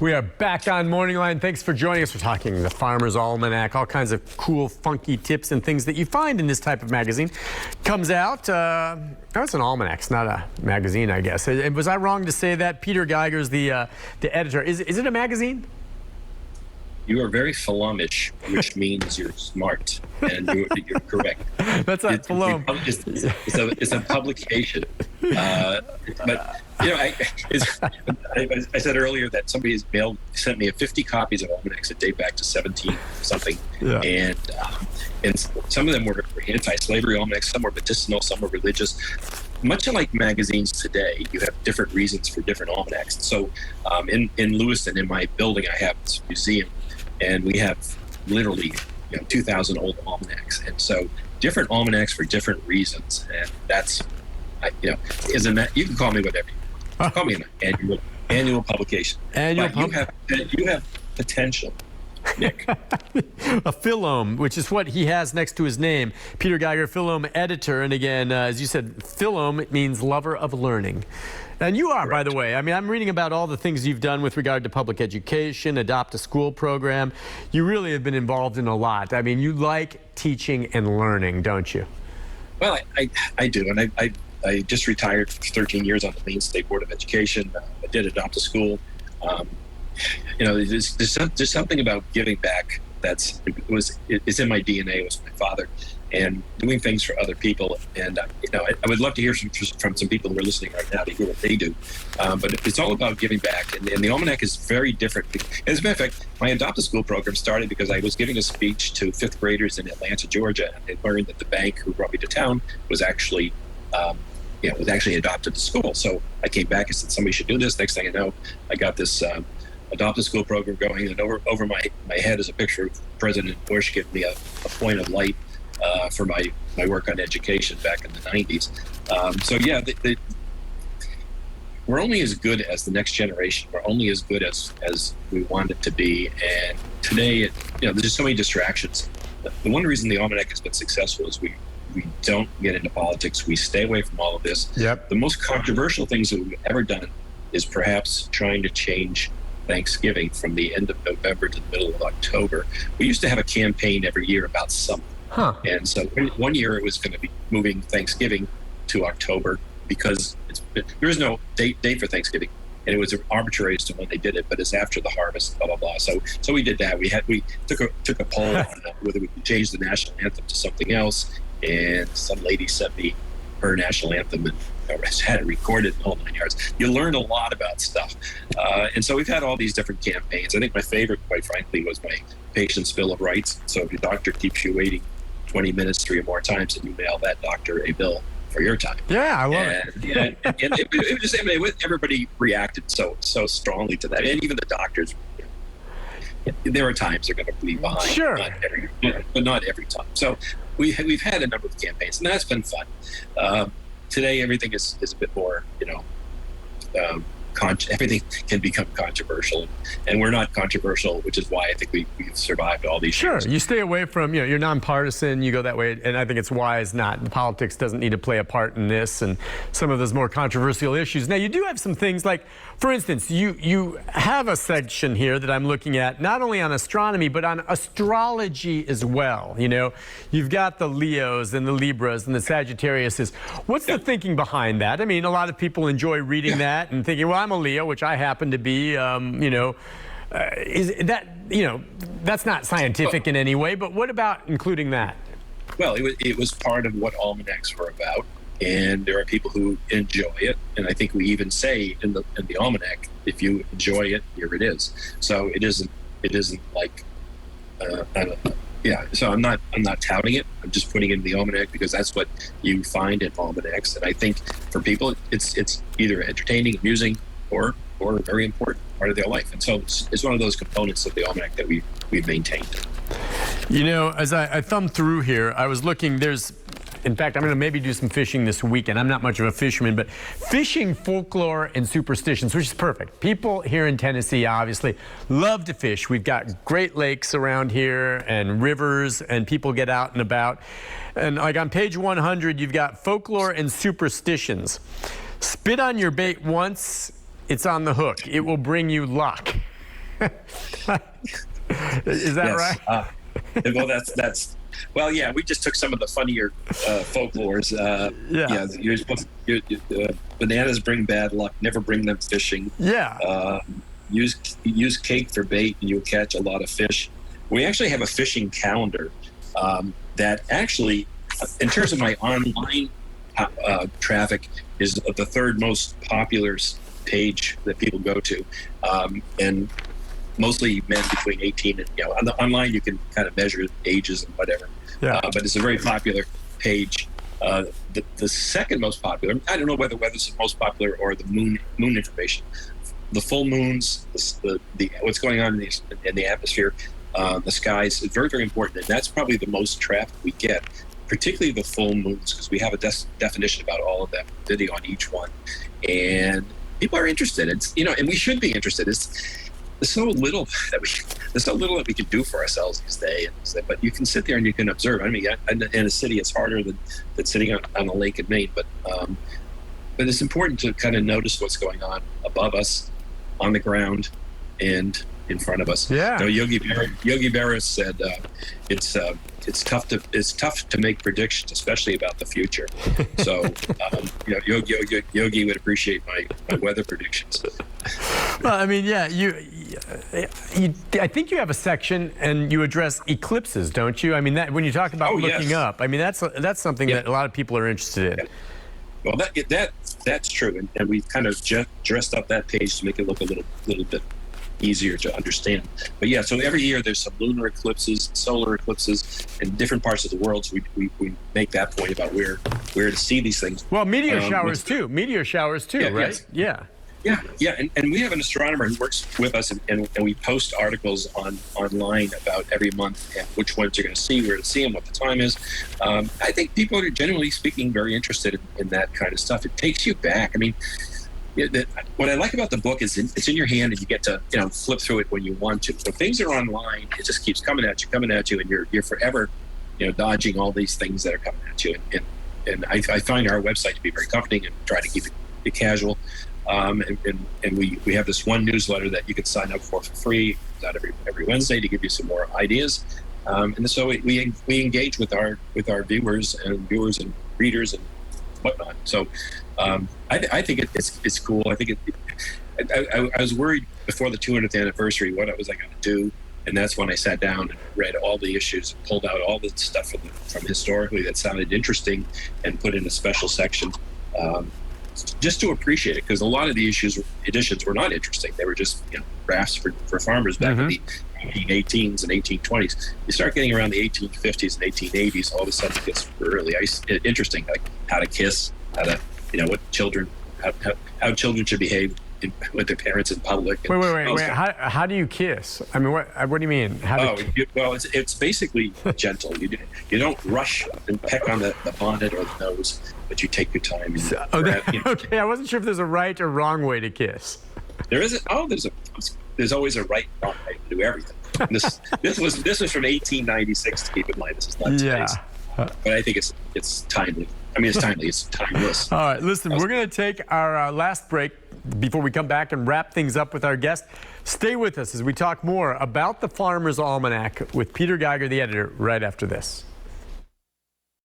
We are back on Morning Line. Thanks for joining us. We're talking the Farmers Almanac, all kinds of cool, funky tips and things that you find in this type of magazine. Comes out, it's an almanac, it's not a magazine, I guess. Was I wrong to say that? Peter Geiger's the editor. Is it a magazine? You are very philamish, which means you're smart, and you're correct. That's not philom. It's a publication. But, you know, I said earlier that somebody has sent me 50 copies of almanacs that date back to 17-something. Yeah. And some of them were anti-slavery almanacs, some were medicinal, some were religious. Much like magazines today, you have different reasons for different almanacs. So in Lewiston, in my building, I have this museum, and we have literally 2,000 old almanacs. And so different almanacs for different reasons. And that's, you can call me whatever you want. Call me an annual publication. You have potential, Nick. A philome, which is what he has next to his name. Peter Geiger, philome editor. And again, as you said, philome, it means lover of learning. And you are, by the way. I mean, I'm reading about all the things you've done with regard to public education, Adopt a School program. You really have been involved in a lot. I mean, you like teaching and learning, don't you? Well, I do. And I just retired for 13 years on the Maine State Board of Education. I did Adopt a School. There's something about giving back it's in my DNA. It was my father, and doing things for other people. And I would love to hear from some people who are listening right now to hear what they do. But it's all about giving back, and the almanac is very different. As a matter of fact, my Adopt a School program started because I was giving a speech to fifth graders in Atlanta, Georgia, and they learned that the bank who brought me to town was actually adopted to school. So I came back and said, somebody should do this. Next thing I know, I got this Adopt a School program going, and over my head is a picture of President Bush giving me a point of light for my work on education back in the 90s. We're only as good as the next generation. We're only as good as we want it to be. And today, there's just so many distractions. The one reason the Almanac has been successful is we don't get into politics. We stay away from all of this. Yep. The most controversial things that we've ever done is perhaps trying to change Thanksgiving from the end of November to the middle of October. We used to have a campaign every year about something. And so one year it was going to be moving Thanksgiving to October because there is no date for Thanksgiving, and it was arbitrary as to when they did it, but it's after the harvest, blah blah blah. So we did that. We took a poll on whether we could change the national anthem to something else, and some lady sent me her national anthem and had it recorded in the whole 9 yards. You learn a lot about stuff. And so we've had all these different campaigns. I think my favorite, quite frankly, was my Patient's Bill of Rights. So if your doctor keeps you waiting 20 minutes 3 or more times, and you mail that doctor a bill for your time. Yeah, I love it. And everybody reacted so strongly to that. And even the doctors, there are times they're going to be behind. Sure. But not every time. So we've had a number of campaigns, and that's been fun. Today, everything is a bit more, everything can become controversial, and we're not controversial, which is why I think we've survived all these years. Sure, you stay away from, you're nonpartisan, you go that way, and I think it's wise not. The politics doesn't need to play a part in this and some of those more controversial issues. Now, you do have some things like, for instance, you have a section here that I'm looking at, not only on astronomy, but on astrology as well. You've got the Leos and the Libras and the Sagittariuses. What's the thinking behind that? I mean, a lot of people enjoy reading that and thinking, well, I'm a Leo, which I happen to be, is that, that's not scientific in any way, but what about including that? Well, it was part of what almanacs were about, and there are people who enjoy it, and I think we even say in the almanac, if you enjoy it, here it is. So it isn't like, I don't know. Yeah, so I'm not touting it. I'm just putting it in the almanac because that's what you find in almanacs, and I think for people, it's either entertaining, amusing, or a very important part of their life. And so it's one of those components of the almanac that we've maintained. As I thumbed through here, I was looking, in fact, I'm going to maybe do some fishing this weekend. I'm not much of a fisherman, but fishing, folklore, and superstitions, which is perfect. People here in Tennessee obviously love to fish. We've got great lakes around here and rivers, and people get out and about. And like on page 100, you've got folklore and superstitions. Spit on your bait once, it's on the hook. It will bring you luck. Is that right? Well, Is that right? Well, that's. Well, yeah, we just took some of the funnier folklores. You're supposed bananas bring bad luck. Never bring them fishing. Yeah. Use cake for bait, and you'll catch a lot of fish. We actually have a fishing calendar that actually, in terms of my online traffic, is the third most popular page that people go to, and mostly men between 18 and online you can kind of measure ages and whatever. Yeah. But it's a very popular page. The second most popular, I don't know whether it's the most popular or the moon information. The full moons, the what's going on in the atmosphere, the skies is very, very important, and that's probably the most traffic we get, particularly the full moons, because we have a definition about all of them, video on each one, and people are interested. It's and we should be interested. There's so little that we can do for ourselves these days. But you can sit there and you can observe. I mean, in a city, it's harder than sitting on a lake in Maine. But it's important to kind of notice what's going on above us, on the ground, and in front of us. Yeah. Yogi Beres said it's tough to make predictions, especially about the future. So Yogi would appreciate my weather predictions. Well, I mean, yeah, I think you have a section and you address eclipses, don't you? I mean, that when you talk about looking up, I mean, that's something that a lot of people are interested in. Yeah. Well, that's true, and we've kind of dressed up that page to make it look a little bit easier to understand. But yeah, so every year there's some lunar eclipses, solar eclipses in different parts of the world. So we make that point about where to see these things. Well, meteor showers too, right? Yes. Yeah. Yeah, and we have an astronomer who works with us, and we post articles online about every month and which ones you're going to see, where to see them, what the time is. I think people are generally speaking very interested in that kind of stuff. It takes you back. I mean, what I like about the book is it's in your hand, and you get to flip through it when you want to. So things are online; it just keeps coming at you, and you're forever dodging all these things that are coming at you. And I find our website to be very comforting and try to keep it casual. And we have this one newsletter that you can sign up for free, not every Wednesday, to give you some more ideas. And so we engage with our viewers and readers and whatnot. So I think it's cool. I think I was worried before the 200th anniversary what was I going to do, and that's when I sat down and read all the issues, and pulled out all the stuff from historically that sounded interesting, and put in a special section. Just to appreciate it, because a lot of the editions were not interesting. They were just graphs for farmers back in the 1818s and 1820s. You start getting around the 1850s and 1880s, all of a sudden it gets really interesting, like how to kiss, how to how children should behave with their parents in public. Wait. How do you kiss? I mean, what do you mean? It's basically gentle. You don't rush and peck on the bonnet or the nose, but you take your time. Okay, I wasn't sure if there's a right or wrong way to kiss. There isn't. There's always a right and wrong way to do everything. This was from 1896. To keep in mind, this is not today's. But I think it's timely. I mean, it's timely. It's timeless. All right, listen, we're going to take our last break before we come back and wrap things up with our guest. Stay with us as we talk more about the Farmers Almanac with Peter Geiger, the editor, right after this.